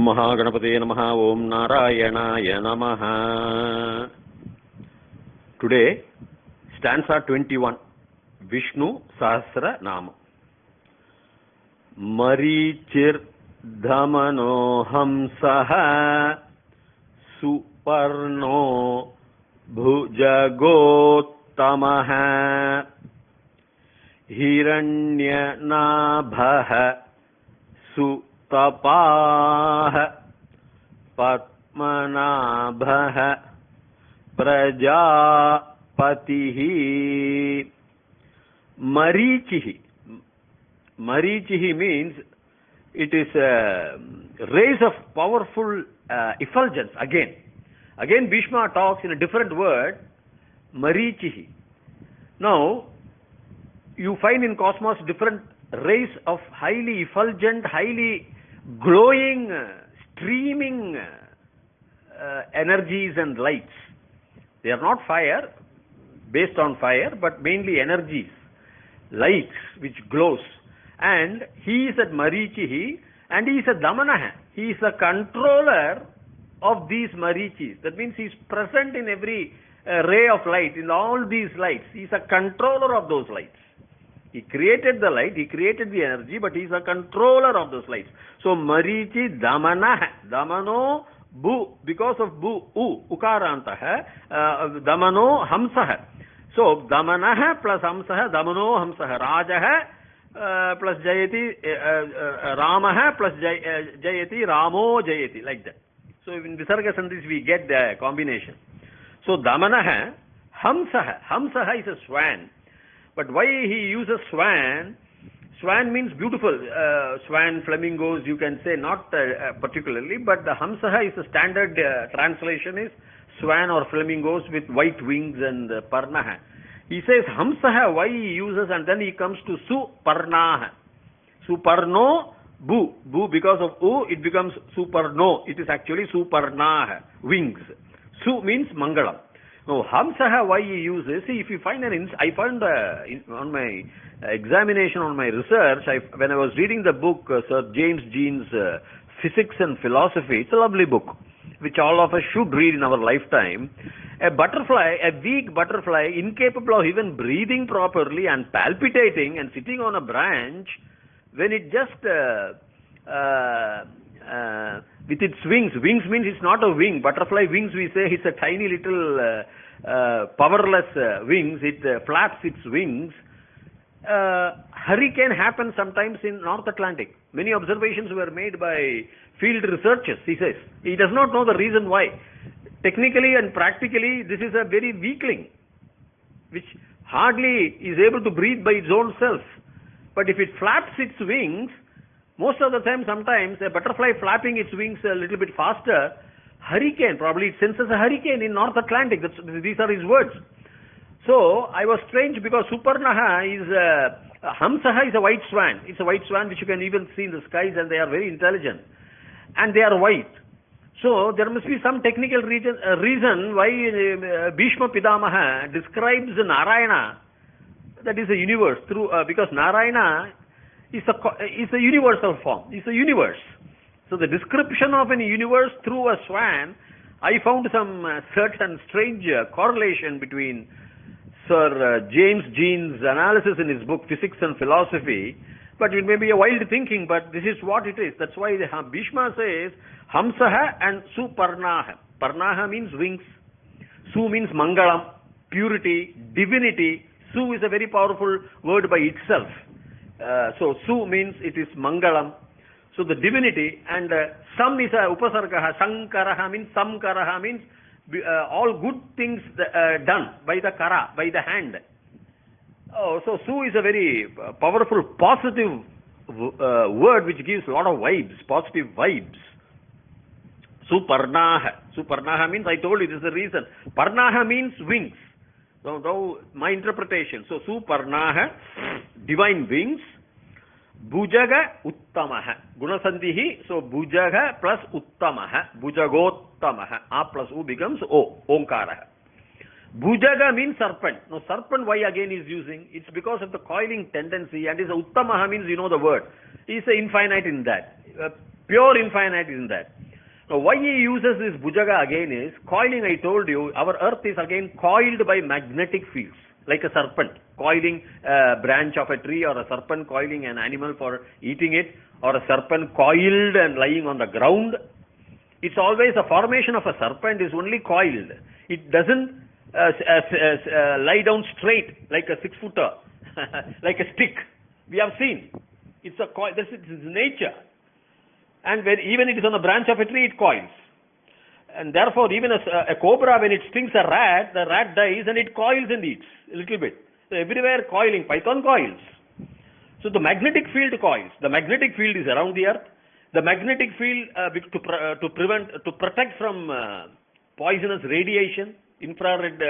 Mahaganapataye Namaha. Om Narayanaaya Namaha. Today, stanza 21, Vishnu Sahasranama. Marīcirdamanō Haṁsaḥ suparṇō bhujagōttamaḥ Hiraṇyanābhaḥ Sutapāḥ padmanābhaḥ prajāpati Marīciḥ. Marīciḥ means it is a rays of powerful effulgence. Again Bhishma talks in a different word, Marīciḥ. Now, you find in cosmos different rays of highly effulgent, highly glowing, streaming energies and lights. They are not fire, based on fire, but mainly energies, lights which glows. And he is at Marīciḥ, and he is a Damanaḥ. He is a controller of these Marīciḥs. That means he is present in every ray of light, in all these lights. He is a controller of those lights. He created the light, he created the energy, but he is a controller of those lights. So Marīciḥ Damanaḥ, Damano Bu, because of Bu, Ukarantah, Damano Haṁsaḥ. So Damanaḥ plus Haṁsaḥ, Damano Haṁsaḥ, Rajah plus Jayati, Ramah plus Jayati, Ramo Jayati, like that. So in Visarga Sandhis we get the combination. So Damanaḥ, Haṁsaḥ. Haṁsaḥ is a swan. But why he uses swan? Swan means beautiful. Swan, flamingos, you can say, not particularly, but the Haṁsaḥ is a standard translation is swan or flamingos with white wings and parnaḥ. He says Haṁsaḥ, why he uses, and then he comes to suparṇāḥ. Suparṇō, Bu. Bu, because of U, it becomes suparṇō. It is actually suparṇāḥ, wings. Su means mangalam. Now, Haṁsaḥ, why he uses, see, if you find I found on my examination, on my research, when I was reading the book, Sir James Jean's Physics and Philosophy, it's a lovely book, which all of us should read in our lifetime. A butterfly, a weak butterfly, incapable of even breathing properly and palpitating and sitting on a branch, when it just, with its wings means it's not a wing. Butterfly wings, we say, it's a tiny little powerless wings. It flaps its wings. Hurricane happens sometimes in North Atlantic. Many observations were made by field researchers, he says. He does not know the reason why. Technically and practically, this is a very weakling, which hardly is able to breathe by its own self. But if it flaps its wings, most of the time, sometimes a butterfly flapping its wings a little bit faster, hurricane, probably it senses a hurricane in North Atlantic. These are his words. So I was strange because Suparṇaḥ is, Haṁsaḥ is a white swan. It's a white swan which you can even see in the skies, and they are very intelligent. And they are white. So there must be some technical reason why Bhishma Pitamaha describes Narayana, that is a universe, through because Narayana is a universal form. It's a universe. So the description of a universe through a swan, I found some certain strange correlation between Sir James Jean's analysis in his book Physics and Philosophy. But it may be a wild thinking, but this is what it is. That's why Bhishma says Haṁsaḥ and suparṇāḥ. Parnaḥ means wings. Su means mangalam, purity, divinity. Su is a very powerful word by itself. So Su means it is mangalam. So the divinity, and Sam is a upasargaha. Sankaraha means Samkaraha means all good things done by the kara, by the hand. Oh, so Su is a very powerful, positive word which gives a lot of vibes, positive vibes. Suparṇāḥ. Suparṇāḥ means, I told you, this is the reason. Parnaḥ means wings. So my interpretation. So Suparṇāḥ, divine wings. Bhujagottamaḥ. Gunasandhihi. So Bhujaga plus Uttamaḥ. Bhujagottamaḥ. A plus U becomes O. Omkara. Bhujaga means serpent. Now serpent, why again is using? It's because of the coiling tendency, and is Uttamaḥ means, you know the word. Is infinite in that. Pure infinite in that. Now, why he uses this bhujaga again is, coiling, I told you, our earth is again coiled by magnetic fields, like a serpent coiling a branch of a tree, or a serpent coiling an animal for eating it, or a serpent coiled and lying on the ground. It's always a formation of a serpent is only coiled. It doesn't lie down straight like a 6-footer, like a stick. We have seen. It's a coil. This is its nature. And when even it is on the branch of a tree, it coils. And therefore, even a cobra, when it stings a rat, the rat dies and it coils and eats a little bit. So everywhere coiling, python coils. So the magnetic field coils. The magnetic field is around the earth. The magnetic field to protect from poisonous radiation, infrared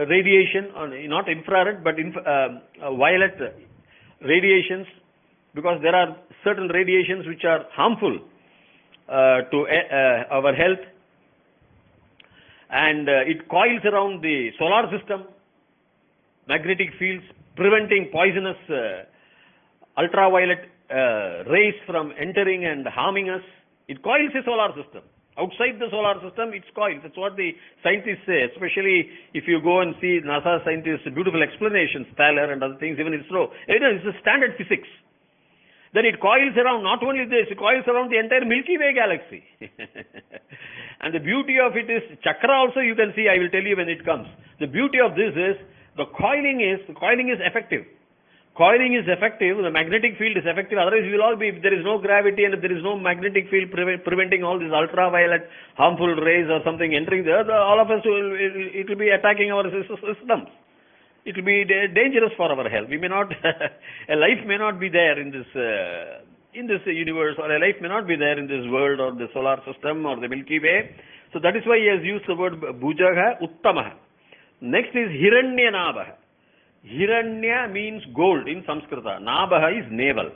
radiation, not infrared but violet radiations, because there are certain radiations which are harmful to our health, and it coils around the solar system, magnetic fields preventing poisonous ultraviolet rays from entering and harming us. It coils the solar system. Outside the solar system, it's coiled. That's what the scientists say, especially if you go and see NASA scientists' beautiful explanations, Thaler and other things, even ISRO. It's a standard physics. Then it coils around, not only this, it coils around the entire Milky Way galaxy. And the beauty of it is, chakra also you can see, I will tell you when it comes. The beauty of this is, the coiling is effective. Coiling is effective, the magnetic field is effective, otherwise we will all be, if there is no gravity and if there is no magnetic field preventing all these ultraviolet harmful rays or something entering the earth, all of us it will be attacking our systems. It will be dangerous for our health. We may not, a life may not be there in this universe, or a life may not be there in this world or the solar system or the Milky Way. So that is why he has used the word bhujagōttamaḥ. Next is Hiraṇyanābhaḥ. Hiranya means gold in Sanskrita. Nabha is navel.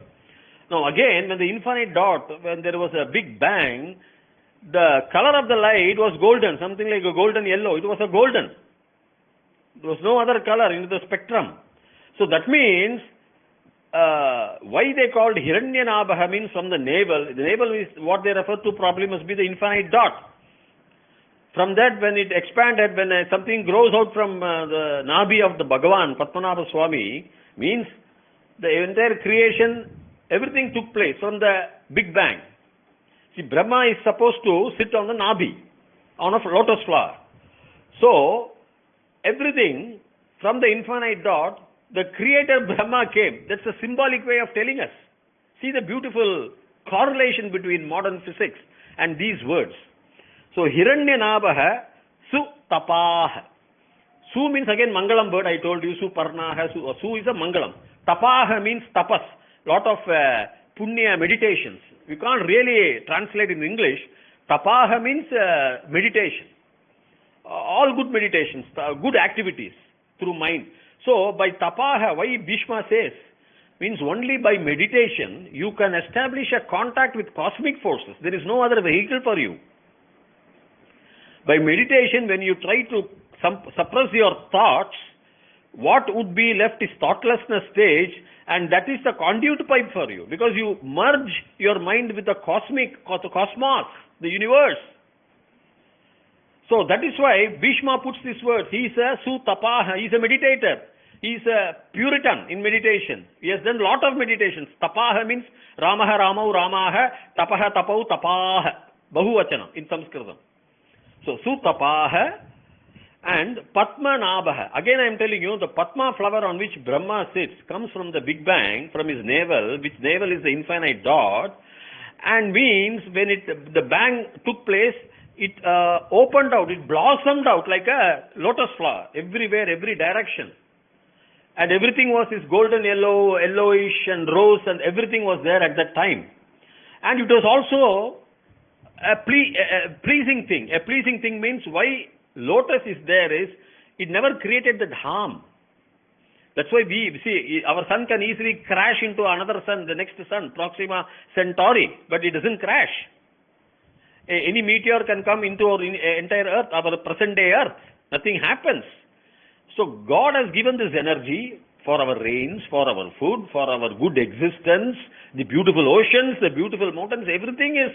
Now again, when the infinite dot, when there was a big bang, the color of the light was golden, something like a golden yellow. It was a golden. There was no other color in the spectrum. So that means, why they called Hiraṇyanābhaḥ means from the navel. The navel is what they refer to probably must be the infinite dot. From that, when it expanded, when something grows out from the Nabi of the Bhagavan, Padmanābha Swami, means the entire creation, everything took place from the Big Bang. See, Brahmā is supposed to sit on the Nabi, on a lotus flower. So, everything from the infinite dot, the creator Brahmā came. That's a symbolic way of telling us. See the beautiful correlation between modern physics and these words. So, Hiraṇyanābhaḥ, Sutapāḥ. Su means again Mangalam word, I told you, Suparṇaḥ, Su is a Mangalam. Tapāḥ means tapas, lot of punya meditations. We can't really translate in English. Tapāḥ means meditation. All good meditations, good activities through mind. So, by tapāḥ, why Bhishma says, means only by meditation you can establish a contact with cosmic forces. There is no other vehicle for you. By meditation, when you try to suppress your thoughts, what would be left is thoughtlessness stage, and that is the conduit pipe for you, because you merge your mind with the cosmos, the universe. So that is why Bhishma puts this word. He is a Sutapāḥ, he is a meditator. He is a Puritan in meditation. He has done a lot of meditations. Tapāḥ means Ramaha Ramau Ramaha, Tapaha Tapau Tapāḥ, Bahuvachanam in Sanskritam. So, Sutapāḥ and padmanābhaḥ. Again I am telling you, the Padma flower on which Brahma sits comes from the Big Bang, from his navel, which navel is the infinite dot, and means when the bang took place, it opened out, it blossomed out like a lotus flower, everywhere, every direction. And everything was this golden yellow, yellowish and rose, and everything was there at that time. And it was also a pleasing thing. A pleasing thing means why lotus is there is, it never created that harm. That's why we see, our sun can easily crash into another sun, the next sun, Proxima Centauri, but it doesn't crash. Any meteor can come into our entire earth, our present day earth. Nothing happens. So God has given this energy for our rains, for our food, for our good existence, the beautiful oceans, the beautiful mountains, everything is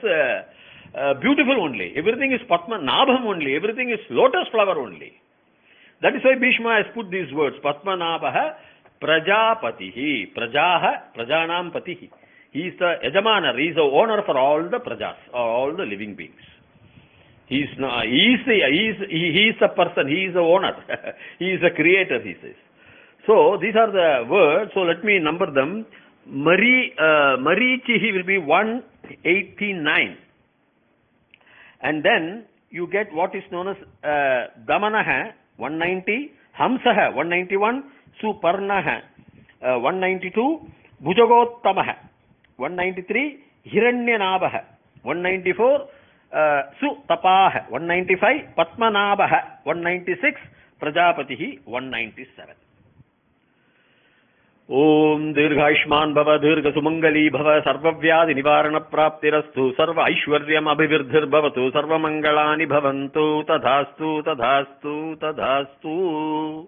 beautiful only. Everything is padmanābhaḥ only. Everything is lotus flower only. That is why Bhishma has put these words. Padmanābhaḥ prajāpatihi. Prajaha, prajanam patihi. He is the yajamana. He is the owner for all the prajas, all the living beings. He is the person. He is the owner. He is the creator, he says. So these are the words. So let me number them. Marīciḥ will be 189. And then you get what is known as Damanaḥ 190, Haṁsaḥ 191, suparṇaḥ 192, bhujagōttamaḥ 193, Hiraṇyanābhaḥ 194, Sutapāḥ 195, padmanābhaḥ 196, prajāpati 197. Om Dirghāyushmān Bhava Dirgha Sumangali Bhava Sarvavyādi Nivarana Praptirastu Sarva Aishwaryam Abhivirdhir Bhavatu Sarva Mangalani Bhavantu Tadhastu Tadhastu Tadhastu.